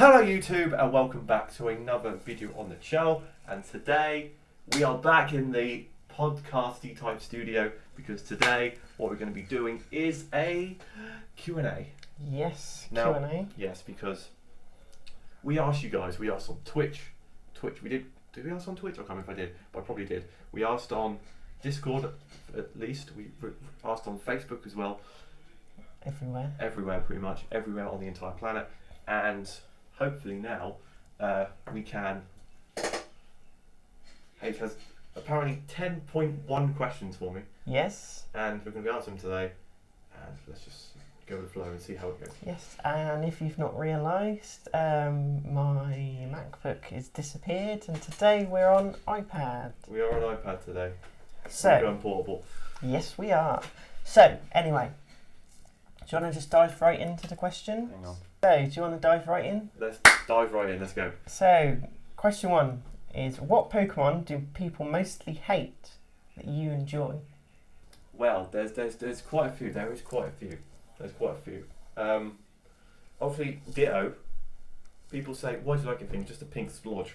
Hello YouTube and welcome back to another video on the channel, and today we are back in the podcasty type studio because today what we're going to be doing is a Q&A. Yes, now, Q&A. Yes, because we asked you guys, we asked on Twitch, did we ask on Twitch? I can't remember if I did, but I probably did. We asked on Discord at least, we asked on Facebook as well. Everywhere pretty much, everywhere on the entire planet, and hopefully now we can. It has apparently 10.1 questions for me. Yes. And we're going to be answering them today. And let's just go with the flow and see how it goes. Yes, and if you've not realised, my MacBook has disappeared, and today we're on iPad. We are on iPad today. So we're going portable. Yes, we are. So anyway, do you want to just dive right into the question? Hang on. So, do you want to dive right in? Let's dive right in, let's go. So, question one is, what Pokemon do people mostly hate that you enjoy? Well, there's quite a few. There's quite a few. Obviously, Ditto. People say, why do you like a thing? Just a pink splodge.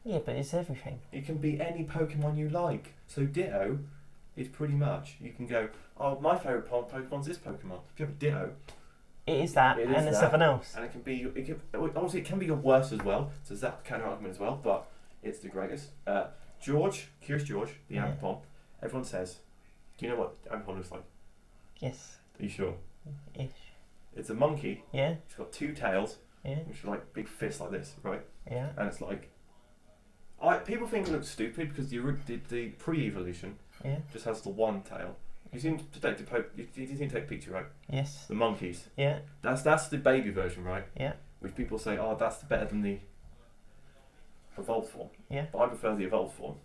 Yeah, but it's everything. It can be any Pokemon you like. So Ditto is pretty much, you can go, oh, my favourite Pokemon's this Pokemon. If you have a Ditto, it is that, and there's something else. And it can be, obviously it can be your worst as well, so there's that kind of argument as well, but it's the greatest. Curious George, the Ampon, everyone says, do you know what Ampon looks like? Yes. Are you sure? Ish. It's a monkey. Yeah. It's got two tails. Yeah. Which are like big fists like this, right? Yeah. And it's like, people think it looks stupid because the pre-evolution just has the one tail. You seem to take a picture, right? Yes. The monkeys. Yeah. That's the baby version, right? Yeah. Which people say, oh, that's better than the evolved form. Yeah. But I prefer the evolved form.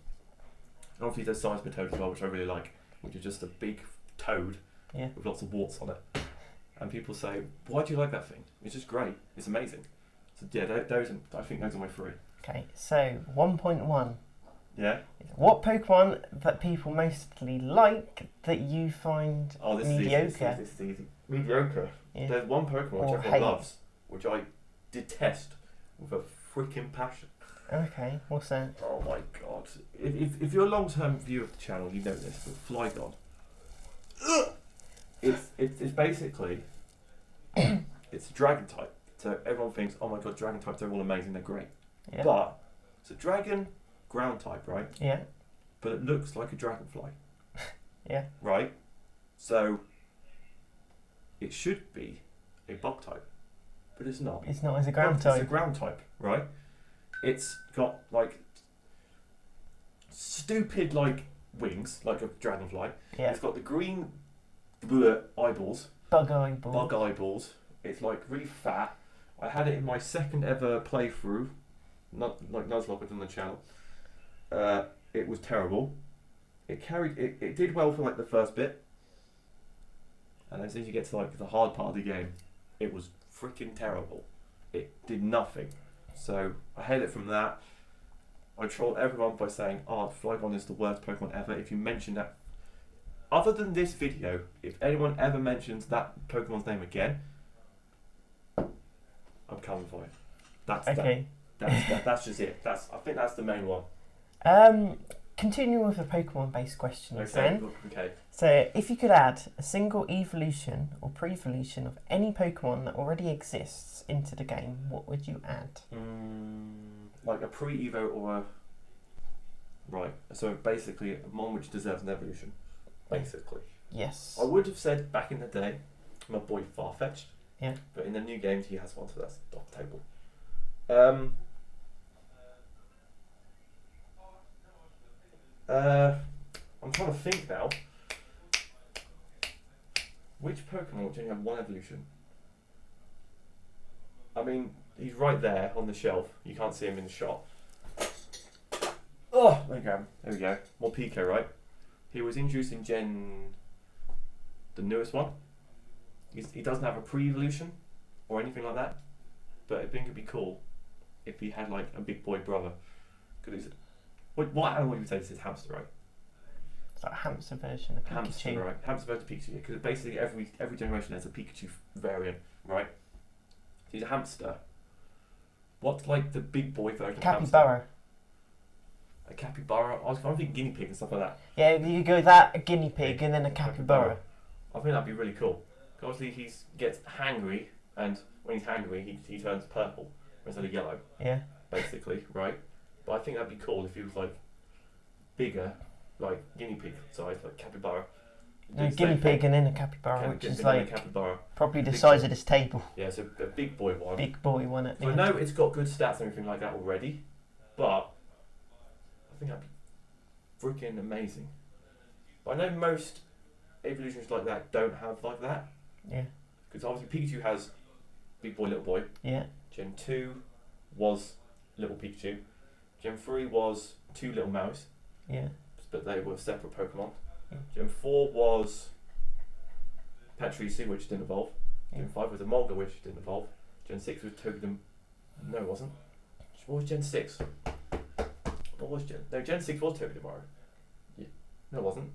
And obviously there's Seismitoad as well, which I really like, which is just a big toad with lots of warts on it. And people say, why do you like that thing? It's just great. It's amazing. So yeah, I think those are my three. Okay, so 1.1. Yeah. What Pokemon that people mostly like that you find mediocre? This is easy. Mediocre. Yeah. There's one Pokemon which everyone loves, which I detest with a freaking passion. Okay, what's that? Oh my god! If you're a long-term viewer of the channel, you know this. But Flygon. It's basically it's a dragon type. So everyone thinks, oh my god, dragon types, they're all amazing, they're great. Yeah. But it's a dragon ground type, right? Yeah. But it looks like a dragonfly. Yeah. Right? So it should be a bug type. But it's not. It's not as a ground type. It's a ground type, right? It's got like stupid like wings, like a dragonfly. Yeah. It's got the green eyeballs. Bug eyeballs. Bug eyeballs. It's like really fat. I had it in my second ever playthrough. Not like Nuzlocke on the channel. It was terrible. It did well for like the first bit, and as soon as you get to like the hard part of the game, it was freaking terrible. It did nothing. So I hate it from that. I troll everyone by saying, "Oh, Flygon is the worst Pokemon ever." If you mention that, other than this video, if anyone ever mentions that Pokemon's name again, I'm coming for it. That's okay. That's just it. I think that's the main one. Continuing with the Pokemon-based questions then. Okay. So, if you could add a single evolution or pre-evolution of any Pokemon that already exists into the game, what would you add? Like a pre-evo or a... Right, so basically one which deserves an evolution, basically. Yes. I would have said back in the day, my boy Farfetch'd. Yeah. But in the new games he has one, so that's off the table. I'm trying to think now. Which Pokemon would only have one evolution? I mean, he's right there on the shelf. You can't see him in the shot. Oh, there we go. More Pico, right? He was introduced in the newest one. He doesn't have a pre-evolution or anything like that. But I think it'd be cool if he had like a big boy brother. Because what animal would you say this is? Hamster, right? It's like a hamster version of Pikachu. Hamster, right? Hamster version of Pikachu. Because basically every generation has a Pikachu variant, right? He's a hamster. What's like the big boy version of Capybara. A capybara? I'm thinking guinea pig and stuff like that. Yeah, you go that, a guinea pig, and then a capybara. I think that'd be really cool. Obviously, he gets hangry, and when he's hangry, he turns purple instead of yellow. Yeah. Basically, right? But I think that'd be cool if he was like bigger, like guinea pig size, like capybara. A guinea pig and then a capybara, which is like probably the size of this table. Yeah, so a big boy one. Big boy one at the end. I end. know it's got good stats and everything like that already, but I think that'd be freaking amazing. But I know most evolutions like that don't have like that. Yeah. Because obviously Pikachu has big boy, little boy. Yeah. Gen 2 was little Pikachu. Gen 3 was two little mouse. Yeah. But they were separate Pokemon. Yeah. Gen 4 was Patrici, which didn't evolve. Yeah. Gen 5 was Emolga, which didn't evolve. Gen 6 was Togedem. No, it wasn't. What was Gen 6? What was Gen... No, Gen 6 was Togedemaru. Yeah. No, it wasn't.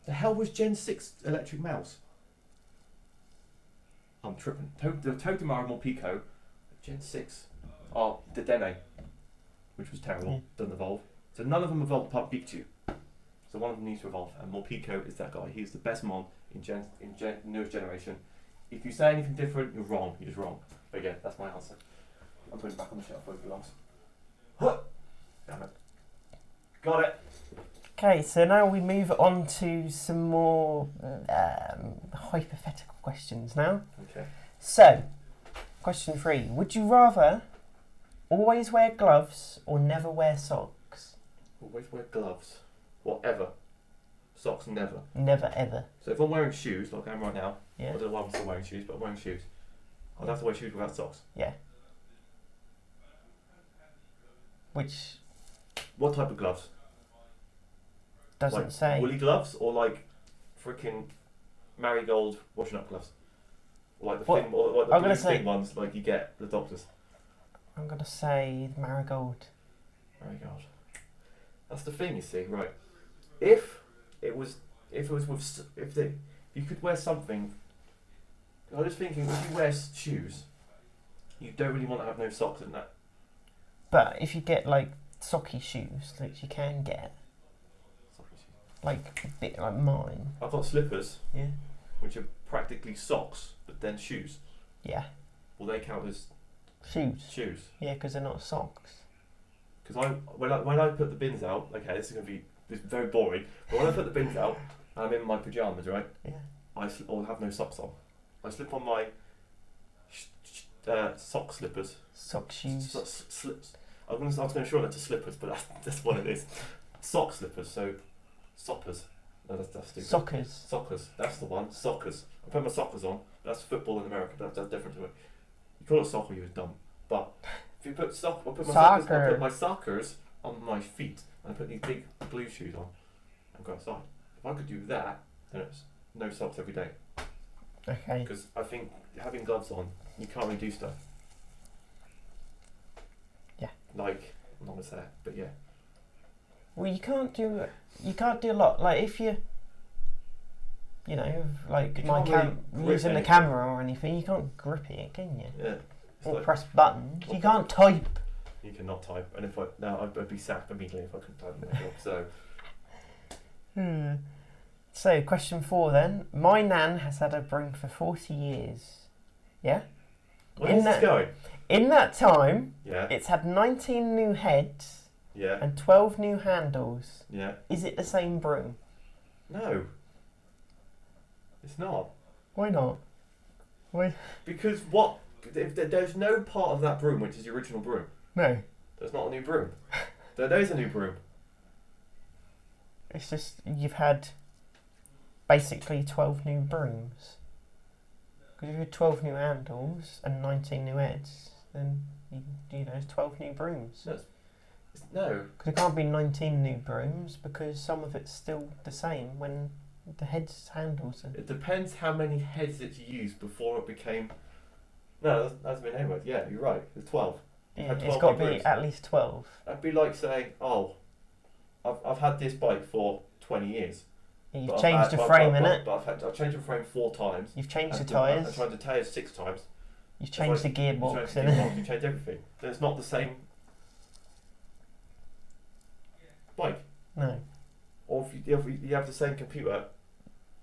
The hell was Gen 6 Electric Mouse? I'm tripping. The Togedemaru Morpeko. Gen 6. Oh, the Dene. Which was terrible. Yeah. Doesn't evolve. So none of them evolved apart from Pikachu. So one of them needs to evolve. And Morpeko is that guy. He's the best mon in newest generation. If you say anything different, you're wrong. You're just wrong. But yeah, that's my answer. I'm putting it back on the shelf where it belongs. Damn it. Got it. Okay, so now we move on to some more hypothetical questions now. Okay. So, question 3. Would you rather always wear gloves or never wear socks? Always wear gloves. Whatever. Socks never. Never ever. So if I'm wearing shoes, like I am right now, Yeah. I don't know why I'm still wearing shoes, but I'm wearing shoes. I'd have to wear shoes without socks. Yeah. Which What type of gloves? doesn't like say. Woolly gloves or like freaking marigold washing up gloves? Or like the What? thin, or like the I'm blue gonna say- thin ones like you get the doctors. I'm going to say marigold. Marigold. That's the thing, you see, right? If you could wear something. I was thinking, if you wear shoes, you don't really want to have no socks in that. But if you get like socky shoes, which you can get, like a bit like mine. I've got slippers, Yeah. which are practically socks, but then shoes. Yeah. Will they count as Shoes. shoes? Yeah, because they're not socks. Because when I put the bins out, okay, this is very boring, but when I put the bins out, and I'm in my pyjamas, right? Yeah. I'll have no socks on. I slip on my sock slippers. Sock shoes. Slips. I was going to shorten it to slippers, but that's what it is. Sock slippers, so soppers. No, that's stupid. Sockers. Sockers, that's the one. Sockers. I put my sockers on. That's football in America. That's different to it. You call it soccer, you're dumb. But if you put I put my sockers on my feet, and I put these big blue shoes on, and go outside. If I could do that, then it's no socks every day. Okay. Because I think having gloves on, you can't really do stuff. Yeah. Like, I'm not gonna say it, but yeah. Well, you can't do a lot. Like if you like You my can't really using the grip camera or anything, you can't grip it, can you? Yeah. It's Or like, press buttons. You can't type. you cannot type, and I'd be sacked immediately if I couldn't type in my job. So. So, question 4 then. My nan has had a broom for 40 years. Yeah? Where's this going? In that time, Yeah. it's had 19 new heads Yeah. and 12 new handles. Yeah. Is it the same broom? No. It's not. Why not? Why? Because what? There's no part of that broom which is the original broom. No. There's not a new broom. There is a new broom. It's just you've had basically 12 new brooms. Because if you had 12 new handles and 19 new heads, then it's 12 new brooms. No. Because it can't be 19 new brooms because some of it's still the same when the handles are. It depends how many heads it's used before it became. No, that's been anyway. Yeah, you're right. It's 12. Yeah, it's got to be at least 12. That'd be like saying, oh, I've had this bike for 20 years. Yeah, you've changed the frame, innit? But I've changed the frame 4 times. You've changed the I've tyres. changed the tyres 6 times. You change the You gearbox. change the gearbox, you change everything. Then it's not the same bike. No. Or if you have the same computer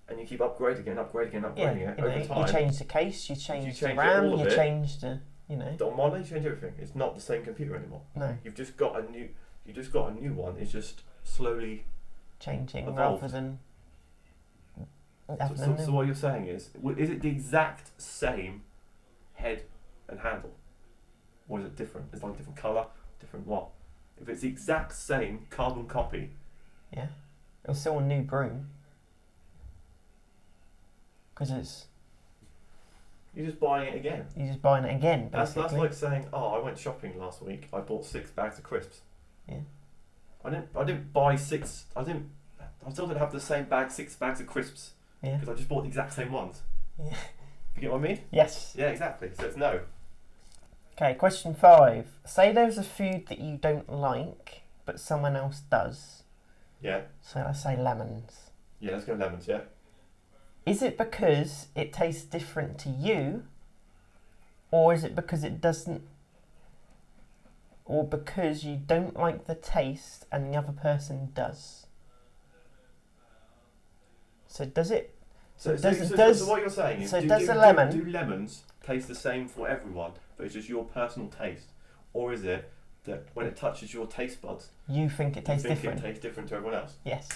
and you keep upgrading it and upgrading it and upgrading it over time. You change the case, you change the change RAM, all of you it, change the, On Monday, you change everything. It's not the same computer anymore. No. You've just got a new one. It's just slowly changing evolved. rather than. So what you're saying is it the exact same head and handle, or is it different? It's like different colour, different what? If it's the exact same carbon copy. Yeah, it was still a new broom. Because it's. You're just buying it again. You're just buying it again. That's Basically. like saying, oh, I went shopping last week. I bought 6 bags of crisps. Yeah. I didn't buy 6. I still didn't have the same 6 bags of crisps. Yeah. Because I just bought the exact same ones. Yeah. You get what I mean? Yes. Yeah, exactly. So it's no. Okay, question 5. Say there's a food that you don't like, but someone else does. Yeah. So let's say lemons. Yeah, let's go lemons, yeah. Is it because it tastes different to you, or is it because it doesn't, or because you don't like the taste and the other person does? So does it? So what you're saying is, so does the lemon? Do lemons taste the same for everyone, but it's just your personal taste, or is it that when it touches your taste buds, you think it tastes different? It tastes different to everyone else? Yes.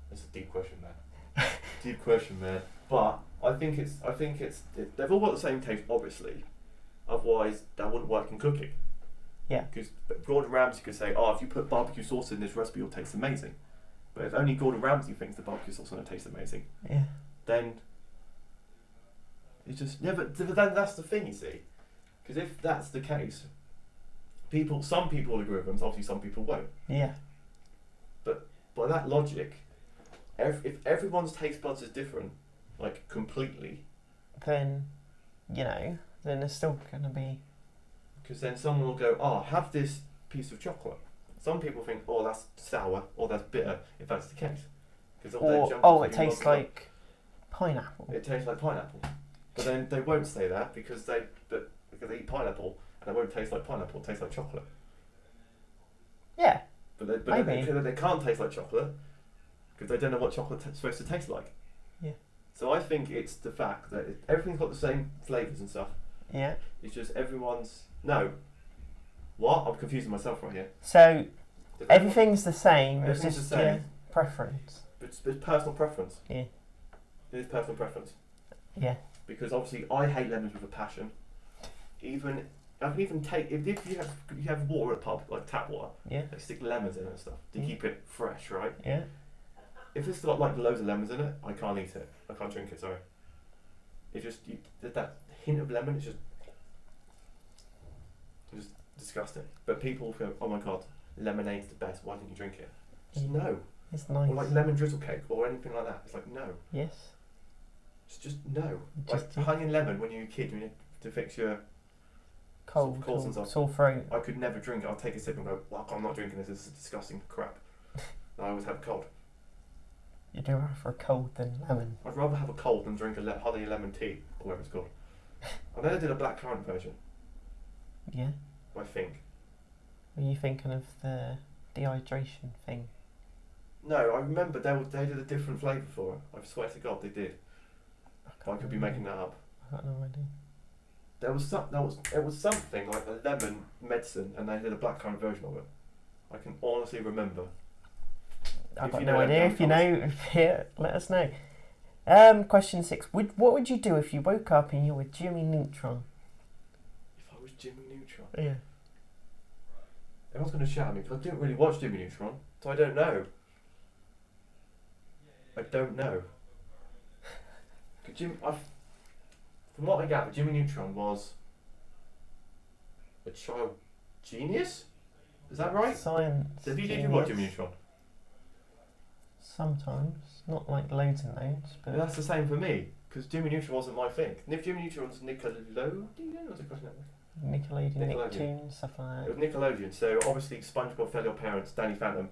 That's a deep question, man. Deep question, man. But I think they've all got the same taste, obviously. Otherwise, that wouldn't work in cooking. Yeah. Because Gordon Ramsay could say, "Oh, if you put barbecue sauce in this recipe, it'll taste amazing." But if only Gordon Ramsay thinks the barbecue sauce is going to taste amazing, yeah, then it's just but then that's the thing, you see. Because if that's the case, some people will agree with them. Obviously, some people won't. Yeah. But by that logic, if everyone's taste buds is different, like completely, then then there's still going to be. Because then someone will go, "Oh, have this piece of chocolate." Some people think, "Oh, that's sour," or "That's bitter." If that's the case, it tastes like pineapple. It tastes like pineapple, but then they won't say that because they eat pineapple and it won't taste like pineapple. It tastes like chocolate. Yeah. But they can't taste like chocolate because they don't know what chocolate is supposed to taste like. Yeah. So I think it's the fact that everything's got the same flavours and stuff. Yeah. It's just everyone's What? I'm confusing myself right here. So everything's the same. Everything's it's just the same. your preference. It's personal preference. Yeah. It is personal preference. Yeah. Because obviously I hate lemons with a passion. I can even take if you have water at a pub, like tap water. Yeah. They stick lemons in it and stuff to keep it fresh, right? Yeah. If it's got like loads of lemons in it, I can't eat it. I can't drink it. Sorry. It just that hint of lemon is just disgusting. But people feel, "Oh my god, lemonade's the best. Why didn't you drink it?" Just no. It's nice. Or like lemon drizzle cake or anything like that. It's like no. Yes. It's just no. Just like honey and lemon when you were a kid, when you to fix your cold and stuff. sore throat. I could never drink it. I'll take a sip and go, "Well, I'm not drinking this. This is disgusting crap." And I always have a cold. You do rather a cold than lemon. I'd rather have a cold than drink a honey lemon tea or whatever it's called. I know they did a blackcurrant version. Yeah. I think. Were you thinking of the dehydration thing? No, I remember they did a different flavour for it. I swear to God they did. I could be making that up. I got no idea. It was something like a lemon medicine, and they did a blackcurrant version of it. I can honestly remember. I've got no idea. If you know, let us know. Question 6. What would you do if you woke up and you were Jimmy Neutron? If I was Jimmy Neutron? Yeah. Everyone's going to shout at me because I didn't really watch Jimmy Neutron, so I don't know. From what I gather, Jimmy Neutron was a child genius? Is that right? Science. So did you watch Jimmy Neutron? Sometimes. Not like loads and loads, but... That's the same for me, because Jimmy Neutron wasn't my thing. And if Jimmy Neutron was Nickelodeon, was it Cartoon Network? Nickelodeon, Nicktoons, stuff like that. It was Nickelodeon, so obviously SpongeBob Failed Your Parents, Danny Phantom.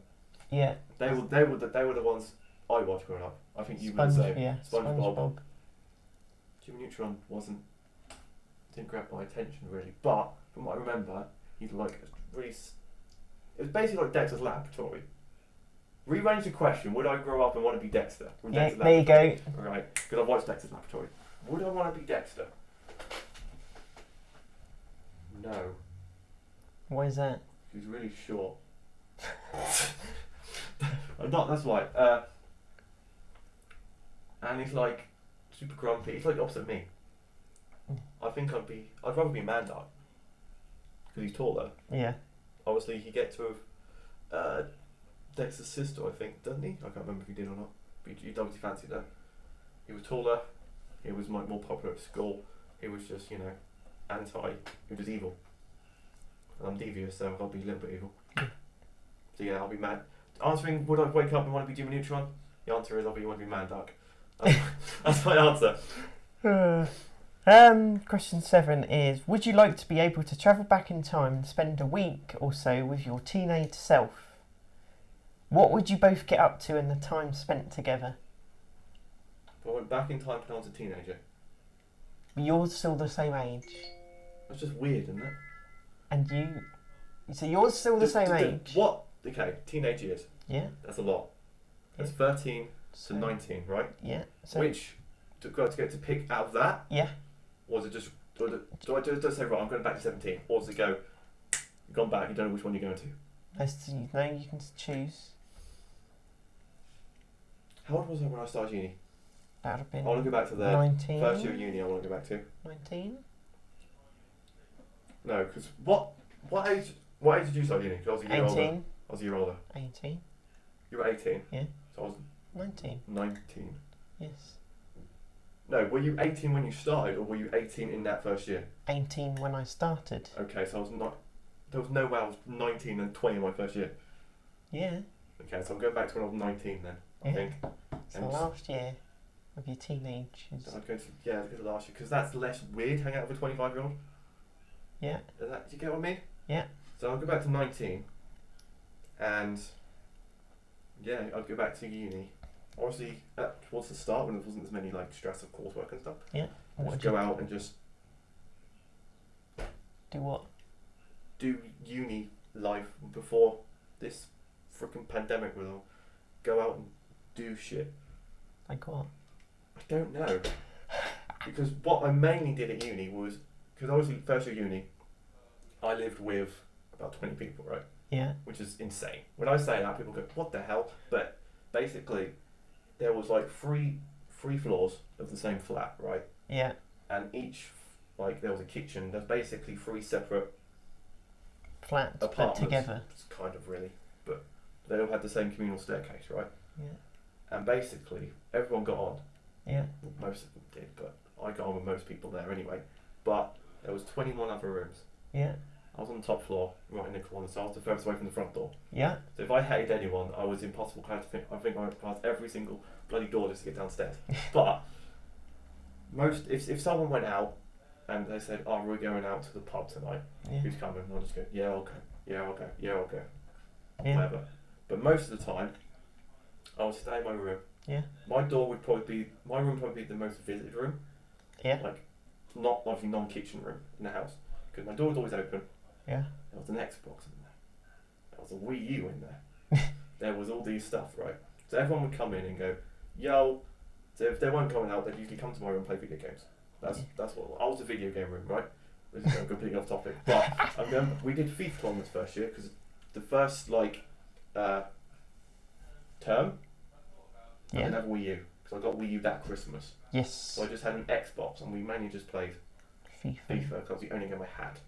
Yeah. They were the ones I watched growing up. I think you were the same. Yeah, SpongeBob. Jimmy Neutron wasn't didn't grab my attention really. But from what I remember, he's like really. It was basically like Dexter's Laboratory. Rearrange the question: would I grow up and want to be Dexter? From Yeah, Dexter's there you go. Right, because I've watched Dexter's Laboratory. Would I want to be Dexter? No. Why is that? He's really short. I'm not. That's why. And he's like super grumpy. He's like the opposite of me. I think I'd rather be Mandark because he's taller. Yeah. Obviously, he gets with Dexter's sister, I think, doesn't he? I can't remember if he did or not. But he obviously fancied her. He was taller. He was more popular at school. He was just, anti. He was evil. And I'm devious, so I'll be a little bit evil. So yeah, I'll be mad. Answering, would I wake up and want to be Jimmy Neutron? The answer is I'll want to be Mandark. That's my answer. Question 7 is: would you like to be able to travel back in time and spend a week or so with your teenage self? What would you both get up to in the time spent together? If I went back in time when I was a teenager. But you're still the same age. That's just weird, isn't it? And so you're still the same age. What? Okay, teenage years. Yeah. That's a lot. That's Yeah. 13 to 19, right? Yeah. So Which do I get to pick out of that? yeah. Or is it just do I just say right? I'm going back to 17, or does it go? You've gone back. You don't know which one you're going to. No, you can choose. How old was I when I started uni? That would have been. I want to go back to the 19. first year of uni. I want to go back to. 19. No, because what age did you start uni? 'Cause I was a year 18. older. I was a year older. 18. You were 18. Yeah. So I was 19. 19. Yes. No, were you 18 when you started, or were you 18 in that first year? 18 when I started. Okay, so I was not. There was no way I was 19 and 20 in my first year. Yeah. Okay, so I'm going back to when I was 19 then. I Yeah. think. So And last year of your teenage is. I'd go to last year because that's less weird. Hang out with a 25-year-old. Yeah. Do you get what I mean? Yeah. So I'll go back to 19, and yeah, I'll go back to uni. Obviously, towards the start when there wasn't as many like stress of coursework and stuff. Yeah. I'd just go out and just do what? do uni life before this freaking pandemic will all. Go out and do shit. Like what? I don't know. Because what I mainly did at uni was, because obviously first year uni, I lived with about 20 people, right? Yeah. Which is insane. When I say that, people go, what the hell? But basically, there was like three floors of the same flat, right? Yeah. And each, like, there was a kitchen. There's basically 3 separate Flats put apartments. together. It's kind of really, but they all had the same communal staircase, right? Yeah. And basically, everyone got on. Yeah. Well, most of them did, but I got on with most people there anyway. But there was 21 other rooms. Yeah. I was on the top floor, right in the corner, so I was the furthest away from the front door. Yeah. So if I hated anyone, I was impossible. I think I went past every single bloody door just to get downstairs. But if someone went out and they said, "Oh, we're going out to the pub tonight. Yeah. Who's coming?" And I'll just go, "Yeah, I'll go. Yeah, I'll go. Yeah, I'll go." Yeah. Whatever. But most of the time, I would stay in my room. Yeah. My room would probably be the most visited room. Yeah. Like, not obviously non-kitchen room in the house, because my door was always open. Yeah. There was an Xbox in there. There was a Wii U in there. There was all these stuff, right? So everyone would come in and go, "Yo." So if they weren't coming out, they'd usually come to my room and play video games. That's what I was a video game room, right? This is going completely off topic, but we did FIFA tournaments first year because the first term I didn't have a Wii U because I got Wii U that Christmas. Yes. So I just had an Xbox and we mainly just played FIFA because that was the only game I had.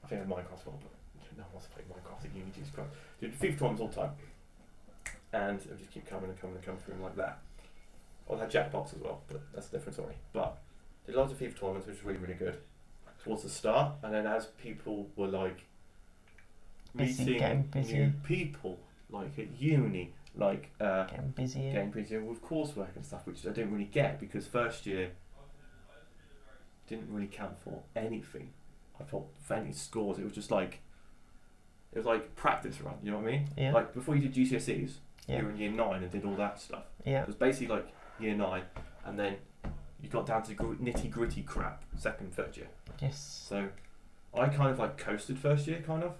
I think I had Minecraft as well, but no one wants to play Minecraft at uni. Jesus Christ. Did FIFA tournaments all the time, and it would just keep coming and coming and coming through like that. I had Jackbox as well, but that's a different story. But did lots of FIFA tournaments, which was really, really good towards the start, and then as people were like meeting new people, like at uni, like getting busier with coursework and stuff, which I didn't really get because first year didn't really count for anything. I thought for any scores, it was like practice run. You know what I mean? Yeah. Like before you did GCSEs, yeah. you were in year 9 and did all that stuff. Yeah. It was basically like year 9, and then you got down to nitty gritty crap second, third year. Yes. So I kind of like coasted first year, kind of.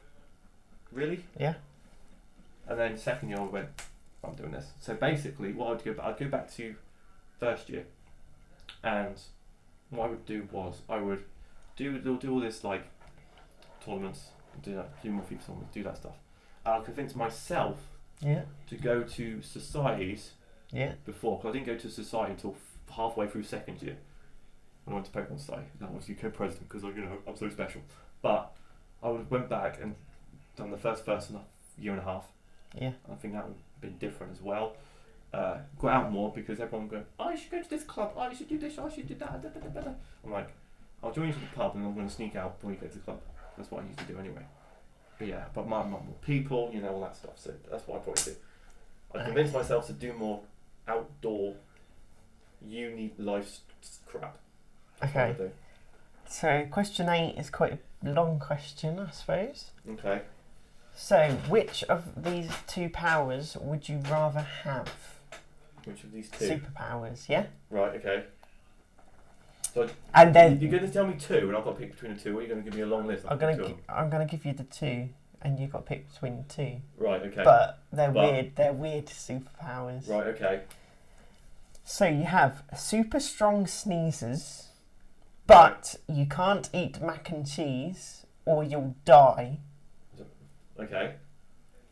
Really? Yeah. And then second year I went, I'm doing this. So basically, what I'd go back to first year, and what I would do was I would do all this like tournaments, do more FIFA tournaments, do that stuff. I'll convince myself to go to societies before, because I didn't go to society until halfway through second year when I went to Pokemon Society. I was UK president because I'm so special. But I went back and done the first in a year and a half. Yeah. I think that would have been different as well. Got out more because everyone going, oh, you should go to this club, oh, you should do this, oh, you should do that, da, da, da, da. I'm like, I'll join you to the pub and I'm going to sneak out before you go to the club. That's what I used to do anyway. But yeah, but more people, all that stuff. So that's what I probably do. I convinced myself to do more outdoor uni life crap. That's what I do. So question 8 is quite a long question, I suppose. Okay. So which of these two powers would you rather have? Which of these two? Superpowers, yeah? Right, okay. So and then you're going to tell me two, and I've got to pick between the two, or are you going to give me a long list? I'm going to give you the two, and you've got to pick between the two. Right, okay. But they're weird. They're weird superpowers. Right, okay. So you have super strong sneezes, but you can't eat mac and cheese, or you'll die. Okay.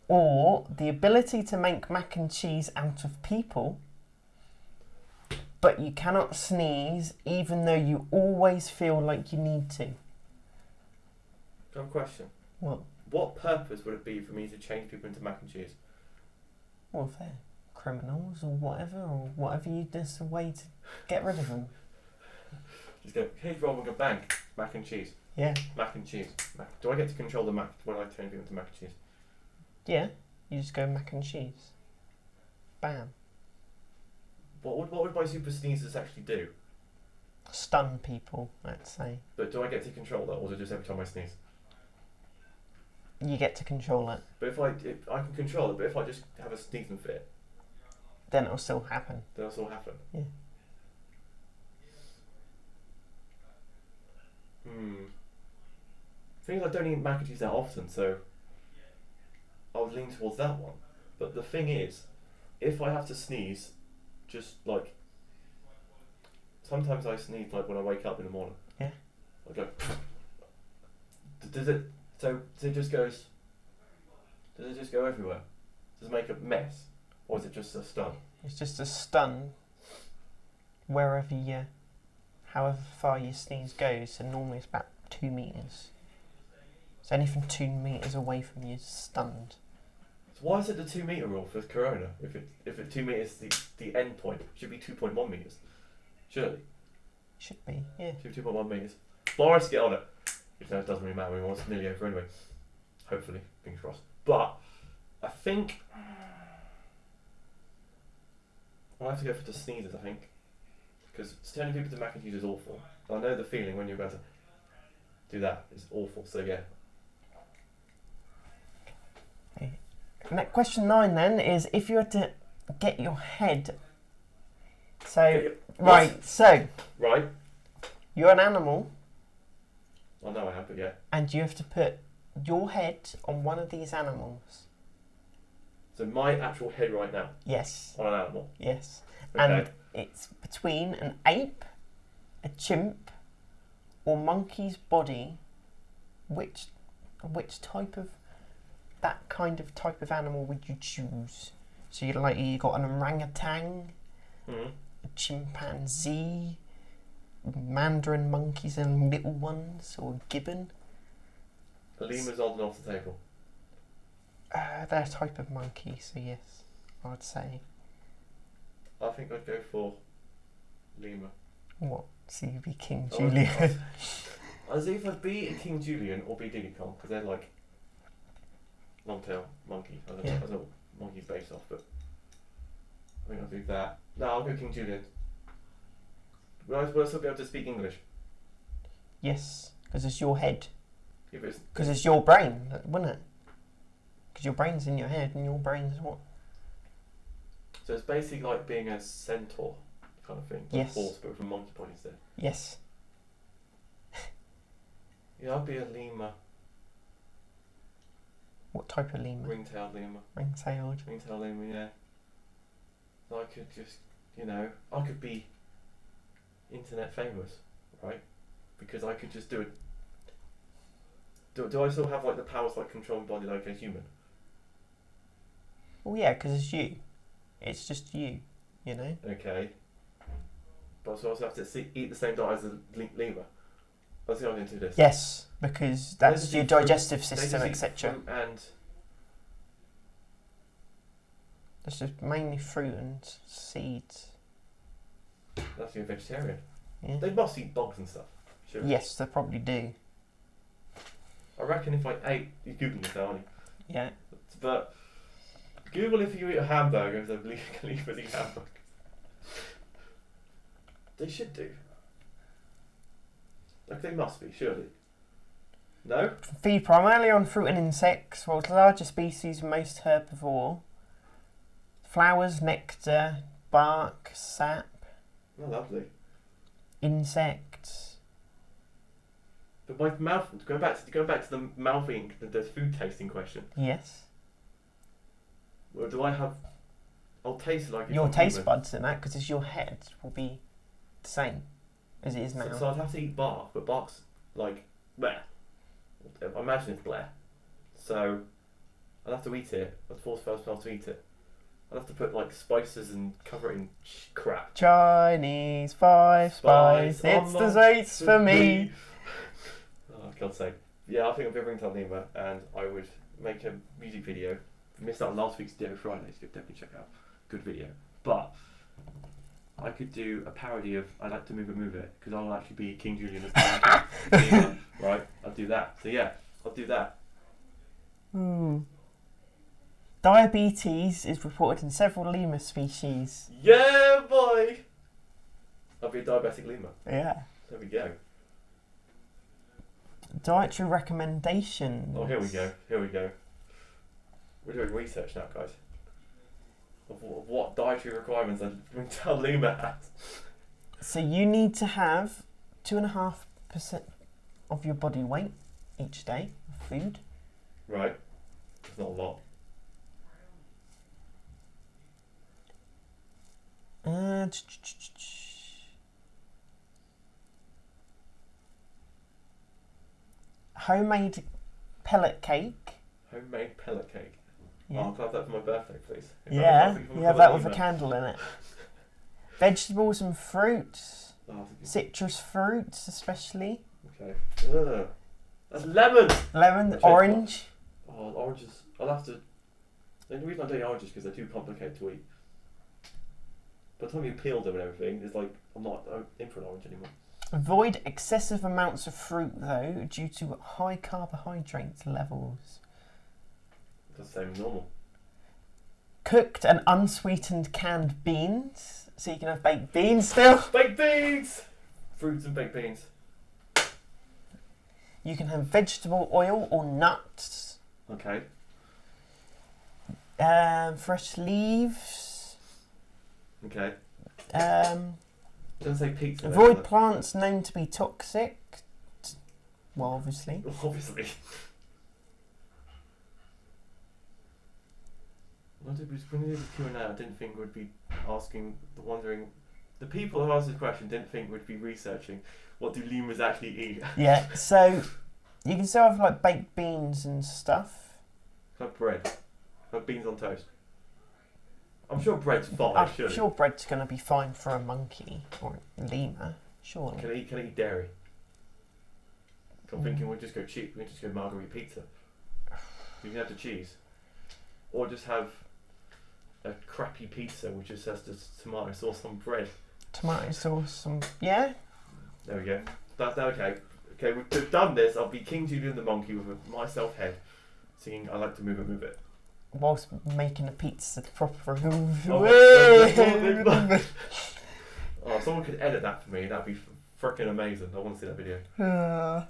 Or the ability to make mac and cheese out of people, but you cannot sneeze even though you always feel like you need to. I have a question. What? What purpose would it be for me to change people into mac and cheese? Well, if they're criminals or whatever you just a way to get rid of them. Just go, here's Rob and go bang, mac and cheese. Yeah. Mac and cheese. Do I get to control the mac when I turn people into mac and cheese? Yeah. You just go mac and cheese. Bam. What would my super sneezes actually do? Stun people, let's say. But do I get to control that, or is it just every time I sneeze? You get to control it. But if I can control it, but if I just have a sneezing fit, then it'll still happen. Then it'll still happen. Yeah. Thing is, I don't eat mac and cheese that often, so I would lean towards that one. But the thing is, if I have to sneeze, just like sometimes I sneeze like when I wake up in the morning. Yeah. I go. Does it just go everywhere? Does it make a mess, or is it just a stun? It's just a stun however far your sneeze goes. So normally it's about 2 meters. So anything 2 meters away from you is stunned. So why is it the 2 meter rule for Corona? If it 2 meters the end point, it should be 2.1 meters. Surely. Should be, yeah. Should be 2.1 meters. Boris, get on it. Even though it doesn't really matter anymore, it's nearly over anyway. Hopefully, fingers crossed. But I think I'll have to go for the sneezes. I think because turning people to mac and cheese is awful. I know the feeling when you're about to do that is awful. So yeah. Question 9 then is if you had to get your head. So right. You're an animal. I know I have, but yeah. And you have to put your head on one of these animals. So my actual head right now. Yes. On an animal. Yes. Okay. And it's between an ape, a chimp, or monkey's body. Which type of type of animal would you choose? So you got an orangutan, a chimpanzee, mandarin monkeys and little ones, or a gibbon. A lemur's odd and off the table. They're a type of monkey, so yes, I'd say. I think I'd go for lemur. What? So you'd be King Julian? I'd either be a King Julian or be Diddy Kong, because they're like long-tail monkey. I don't know what monkey's based off, but I think I'll do that. No, I'll go King Julian. Will I still be able to speak English? Yes, because it's your head. Because it's your brain, wouldn't it? Because your brain's in your head and your brain's what? So it's basically like being a centaur, kind of thing. Like Yes. horse, but with a monkey body instead. Yes. Yeah, I'd be a lemur. What type of lemur? Ringtail lemur. Ring-tailed. Ringtail lemur, yeah. So I could just, I could be internet famous, right? Because I could just do it. Do I still have like the powers like control my body like a human? Well, yeah, because it's you. It's just you, Okay. But I also have to eat the same diet as a lemur. That's the only way to do this. Yes, because that's just your eat fruit. digestive They system, just eat etc. fruit and It's just mainly fruit and seeds. that's your vegetarian. Yeah. They must eat bugs and stuff. Sure. Yes, they probably do. I reckon if I ate, you're googling this now, aren't you? Yeah. But Google if you eat a hamburger, if they lemurs eat hamburgers. They should do. Like they must be, surely. No? Feed primarily on fruit and insects, while the larger species are most herbivore. Flowers, nectar, bark, sap, Oh, lovely. insects. But my mouth, going back to the mouthing, the food tasting question. Yes. Well, do I have? I'll taste like if Your I'm taste human. buds in that, because it's your head, will be the same as it is now. So I'd have to eat bark, but bark's like bleh. I imagine it's bleh. So I'd have to eat it. I'd force myself to eat it. I'd have to put like spices and cover it in crap. Chinese five spice, it's desserts for me. Oh, God's sake. Yeah, I think I'd be a ringtone lemur and I would make a music video. If you missed out on last week's Ditto Friday, so you definitely check out. Good video. But I could do a parody of I Like to Move It, because I'll actually be King Julian as the lemur, right? I'll do that. So yeah, I'll do that. Diabetes is reported in several lemur species. Yeah, boy! I'll be a diabetic lemur. Yeah. There we go. Dietary recommendations. Oh, here we go. We're doing research now, guys. Of what dietary requirements a ringtail lemur has. So you need to have 2.5% of your body weight each day of food. Right. It's not a lot. Homemade pellet cake. Homemade pellet cake. Yeah. Oh, I'll have that for my birthday, please. Yeah, you have that with a candle in it. Vegetables and fruits. Oh, Citrus fruits, especially. okay. Ugh. That's lemon! Lemon, Check orange. Oh, oranges. I'll have to. The only reason I don't eat oranges is because they're too complicated to eat. By the time you peel them and everything, it's like I'm not in for an orange anymore. Avoid excessive amounts of fruit, though, due to high carbohydrate levels. That's the same as normal. Cooked and unsweetened canned beans. So you can have baked beans still. Baked beans! Fruits and baked beans. You can have vegetable oil or nuts. Okay. Fresh leaves. Okay. Um, Doesn't say pizza. avoid plants known to be toxic. Well, obviously. Obviously. When we did the QnA, I didn't think we'd be wondering. The people who asked this question didn't think we'd be researching what do lemurs actually eat. Yeah, so you can still have like baked beans and stuff. Have bread. Have beans on toast. I'm sure bread's fine. I'm surely. sure bread's going to be fine for a monkey or a lemur, surely. Can I eat dairy? I'm thinking we'll just go cheap. We'll just go margarita pizza. You can have the cheese, or just have a crappy pizza which just has just tomato sauce on bread. Tomato sauce, some yeah. There we go. That's okay. Okay, we've done this. I'll be King Julian the monkey with a myself head, singing "I Like to Move It." Whilst making a pizza proper. Oh, someone could edit that for me. That'd be freaking amazing. I want to see that video.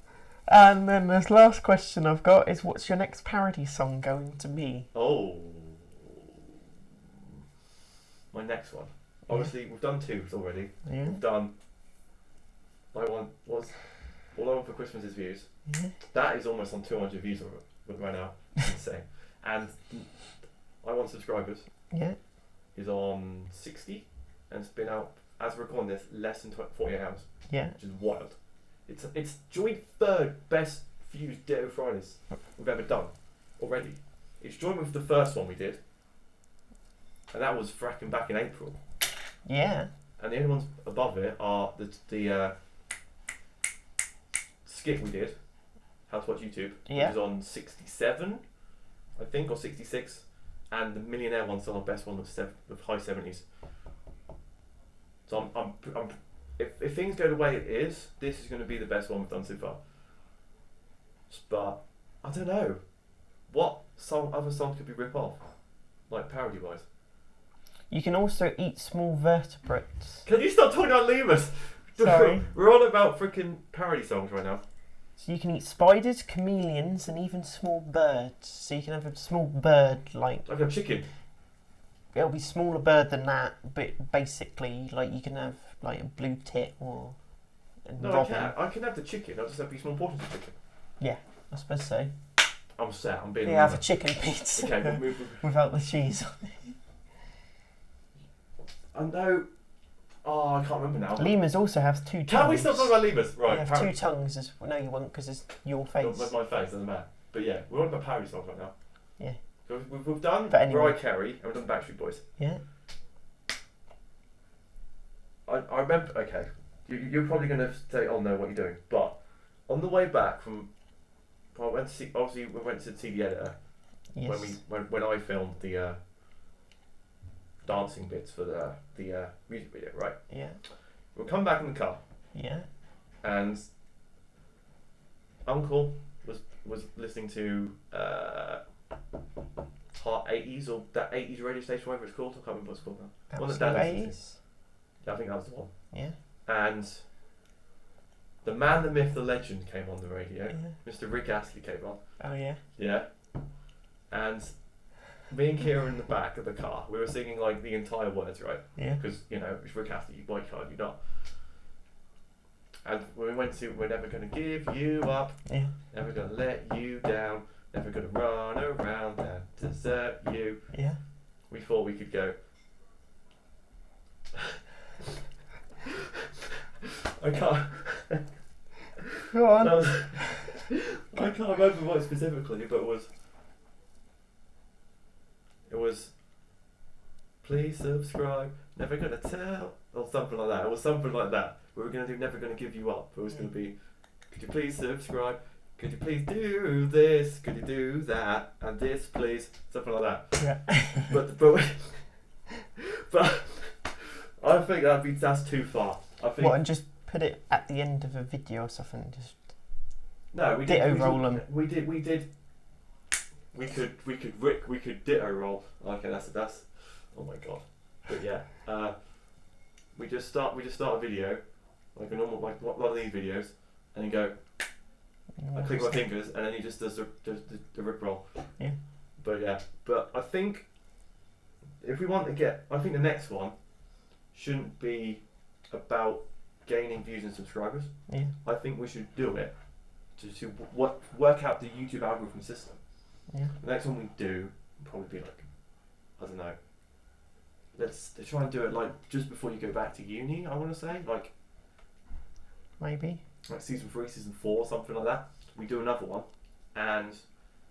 And then the last question I've got is, what's your next parody song going to be? Oh, my next one. Obviously, we've done 2 already. Yeah. We've done. My one was All I Want for Christmas is Views. Yeah. That is almost on 200 views right now. Insane. And I Want Subscribers Yeah. is on 60 and it's been out, as we're recording this, less than 48 hours. Yeah. Which is wild. It's joint 3rd best views Ditto Fridays we've ever done already. It's joined with the first one we did, and that was fracking back in April. Yeah. And the only ones above it are the skit we did, How to Watch YouTube, Yeah. which is on 67, I think, or 66, and the Millionaire one's on the best one with high 70s. So if things go the way it is, this is going to be the best one we've done so far. But I don't know what other songs could be rip off, like parody wise. You can also eat small vertebrates. Can you stop talking about lemurs? Sorry. We're on about freaking parody songs right now. So you can eat spiders, chameleons, and even small birds. So you can have a small bird like Like a chicken. it'll be smaller bird than that, but basically like you can have like a blue tit or a No, robin. I can have the chicken. I'll just have small portions of chicken. Yeah, I suppose so. I'm set. I'm being. You have a chicken pizza Okay, we'll move. without the cheese. I know. Oh, I can't remember now. Lemurs also have 2 tongues. Can we stop talking about lemurs? Right. They have 2 tongues. No, you won't because it's your face. That's my face, doesn't matter. But yeah, we're on about parody songs right now. Yeah. So we've done But anyway. Mariah Carey and we've done Backstreet Boys. Yeah. I remember. Okay, you're probably going to say, "Oh no, what you're doing?" But on the way back from, I went to see. Obviously, we went to see the editor Yes. when I filmed the dancing bits for the music video. Right. Yeah. We'll come back in the car Yeah. and Uncle was listening to Hot 80s or that 80s radio station, whatever it's called. I can't remember what it's called now. One that Dad listens to. 80s. Yeah, I think that was the one. Yeah. And the man, the myth, the legend came on the radio. Yeah. Mr. Rick Astley came on. Oh yeah. Yeah. And me and Kira in the back of the car, we were singing like the entire words, right? Yeah. Because, you know, it's Rick Astley, why can't you not? And when we went to We're Never Gonna Give You Up, Yeah. Never Gonna Let You Down, Never Gonna Run Around and Desert You, Yeah. we thought we could go. I can't. Go on. That was, I can't remember what specifically, but it was. Please subscribe. Never gonna tell, or something like that. It was something like that. We were gonna do Never Gonna Give You Up. It was gonna be. Could you please subscribe? Could you please do this? Could you do that? And this, please. Something like that. Yeah. But I think that's too far. I think. What, and just put it at the end of a video or something? Just No, we Ditto did. roll them. We did. We could ditto roll. Okay, that's. Oh my god. But yeah, we just start a video, like a normal, like a lot of these videos, and then go. I click my fingers, and then he just does the rip roll. Yeah. But yeah, I think if we want to get, I think the next one shouldn't be about gaining views and subscribers. Yeah. I think we should do it to work out the YouTube algorithm system. Yeah. The next one we do will probably be like, I don't know. Let's try and do it like just before you go back to uni. I want to say like Maybe. season 3, season 4, something like that. We do another one, and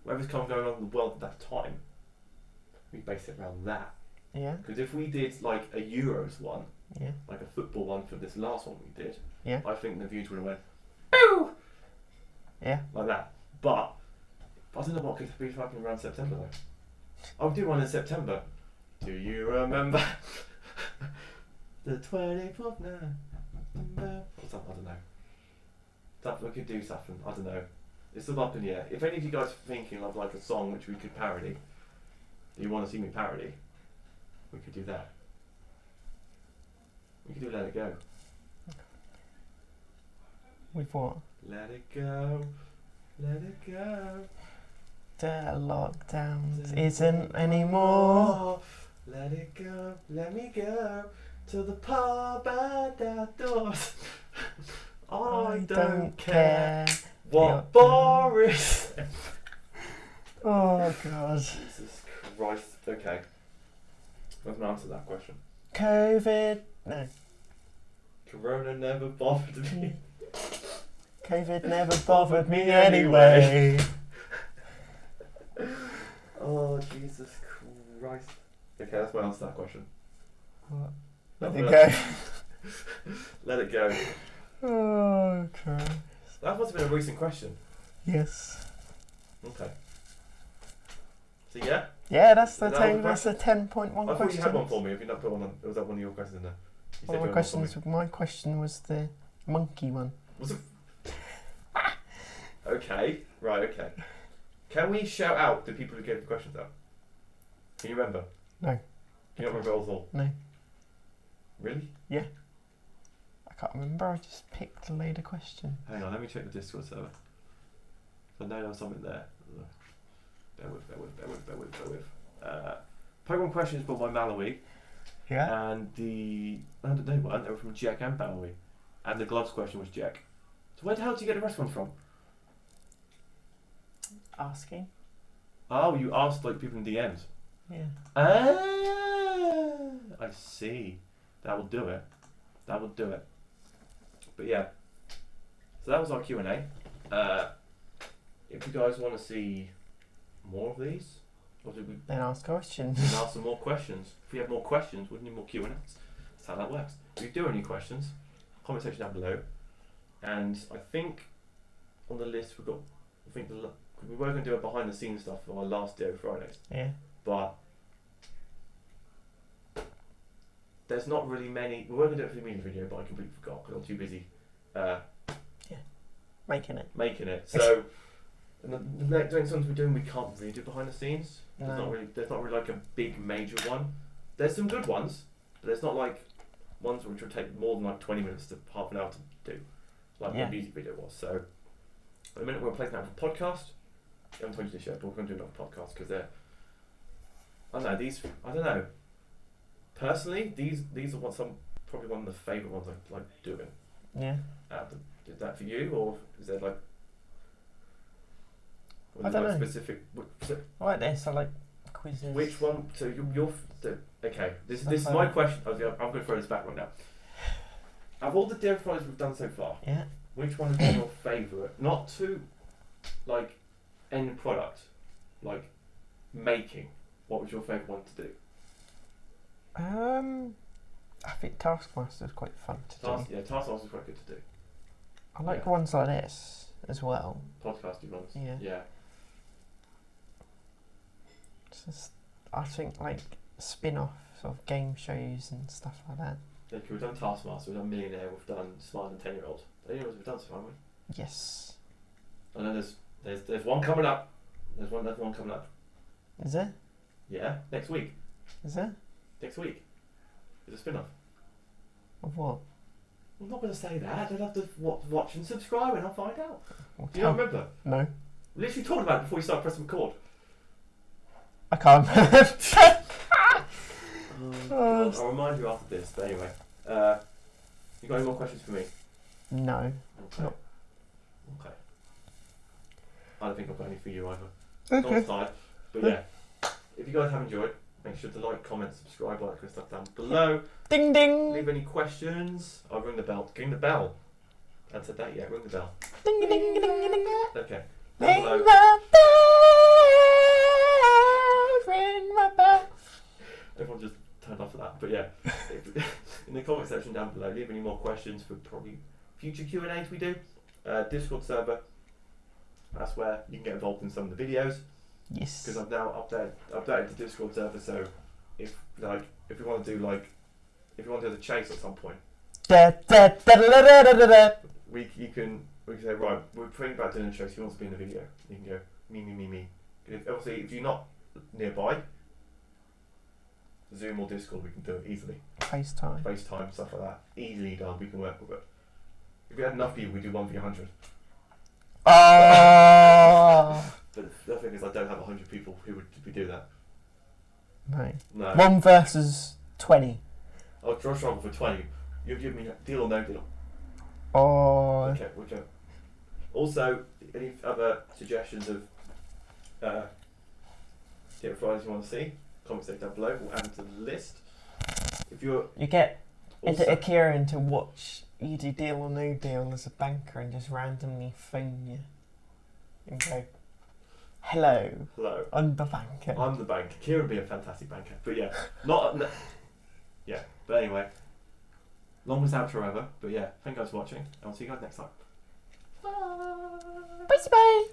whatever's going on in the world at that time, we base it around that. Yeah. Because if we did like a Euros one, Yeah. like a football one for this last one we did, Yeah. I think the views would have went, boo! Yeah. Like that. But I don't know what could be fucking around September though. I'll do one in September. Do you remember the 24th November? Or something, I don't know. We could do something, I don't know. It's all up in the air. If any of you guys are thinking of like a song which we could parody, that you want to see me parody, we could do that. We could do Let It Go. With what? Let it go, let it go. The lockdown isn't anymore. Let it go, let me go. to the pub and outdoors. I don't care what Boris. Oh God. Jesus Christ. Okay. I haven't answered that question. COVID. No. Corona never bothered me. COVID never bothered me anyway. Oh, Jesus Christ. Okay, that's my answer to that question. Let it go. Let it go. Oh, Christ. That must have been a recent question. Yes. Okay. So yeah? Yeah, that's the Is that all the that's a 10.1 question. I thought you had one for me. If you not put one on, was that one of your questions in there? You Well, you had one for me. my question was the monkey one. Was it? Okay. Right. Okay. Can we shout out the people who gave the questions out? Can you remember? No. Can you not remember all? No. Really? Yeah. I can't remember. I just picked a load of questions. Hang on. Let me check the Discord server. I know there's something there. Bear with. Pokemon questions brought by Malawi. Yeah. And the... No, they weren't. They were from Jack and Malawi. And the gloves question was Jack. So where the hell did you get the rest of them from? Asking. Oh, you asked like people in DMs. Yeah. Ah, I see. That will do it. But yeah. So that was our Q&A. If you guys want to see more of these, or did we Then ask questions. ask some more questions? If we have more questions, we need more Q&As. That's how that works. If you do have any questions, comment section down below. And I think on the list we were going to do a behind the scenes stuff for our last Ditto Fridays, Yeah. but there's not really many. We were going to do it for the music video, but I completely forgot because I'm too busy Making it. So and the next ones we're doing, we can't really do behind the scenes. No. There's not really like a big major one. There's some good ones, but there's not like ones which will take more than like 20 minutes to half an hour to do, like the music video was. So at the minute we're placing out for podcast. I haven't told you this yet, but we're going to do another podcast because they're. I don't know. Personally, these are probably one of the favourite ones I like doing. Yeah. Is that for you, or is there like? I don't know. Specific. I like this. I like quizzes. Which one? So okay. This is my question. I'm going to throw this back right now. Of all the Ditto Fridays we've done so far, Yeah. which one is your favourite? Not to like end product, like making. What was your favourite one to do? I think Taskmaster is quite fun to do. Yeah, Taskmaster is quite good to do. I like ones like this as well. Podcasting ones. Yeah. Yeah. It's just, I think like spin-offs of game shows and stuff like that. Yeah, we've done Taskmaster, we've done Millionaire, we've done Smart and 10-year-old. They're the ones we've done so far, haven't we? Yes. And then there's one coming up. There's one coming up. Is there? Yeah, next week. Is there? Next week. It's a spin-off. Of what? I'm not going to say that. You'll have to watch and subscribe and I'll find out. Well, Do you not remember? No. We literally talked about it before you started pressing record. I can't remember. God, I'll remind you after this. But anyway, you got any more questions for me? No. Okay. Okay. I don't think I've got any for you either. Okay. Not tired. But yeah, if you guys have enjoyed, make sure to like, comment, subscribe, all that kind of stuff down below. Ding ding. Leave any questions. I'll ring the bell. Ring the bell. I haven't said that yet. Ring the bell. Ding ding ding ding ding. Okay. Ring Down the below. bell. Ring the bell. Everyone just turned off for that. But yeah, in the comment section down below, leave any more questions for probably future Q&As we do. Discord server. That's where you can get involved in some of the videos. Yes. Because I've now updated the Discord server, so if we want to do the chase at some point, Da, da, da, da, da, da, da, da. we can say, right, we're thinking about doing a chase. Who wants to be in the video? You can go me. Obviously, if you're not nearby, Zoom or Discord, we can do it easily. FaceTime, stuff like that, easily done. We can work with it. If we had enough people, we do 1v100. Oh. But the thing is, I don't have 100 people who would do that. No. No. 1 versus 20. I'll draw struggle for 20. You give me a deal or no deal. Oh. Okay, we'll go. Also, any other suggestions of Ditto Fridays you want to see? Comment section down below. We'll add them to the list. If you're You get also, Akira in to watch you do deal or no deal as a banker and just randomly phone you and go, hello, hello, I'm the banker. I'm the banker. Kira would be a fantastic banker, but yeah, yeah. But anyway, longest outro ever. But yeah, thank you guys for watching, and I'll see you guys next time. Bye. Bye bye.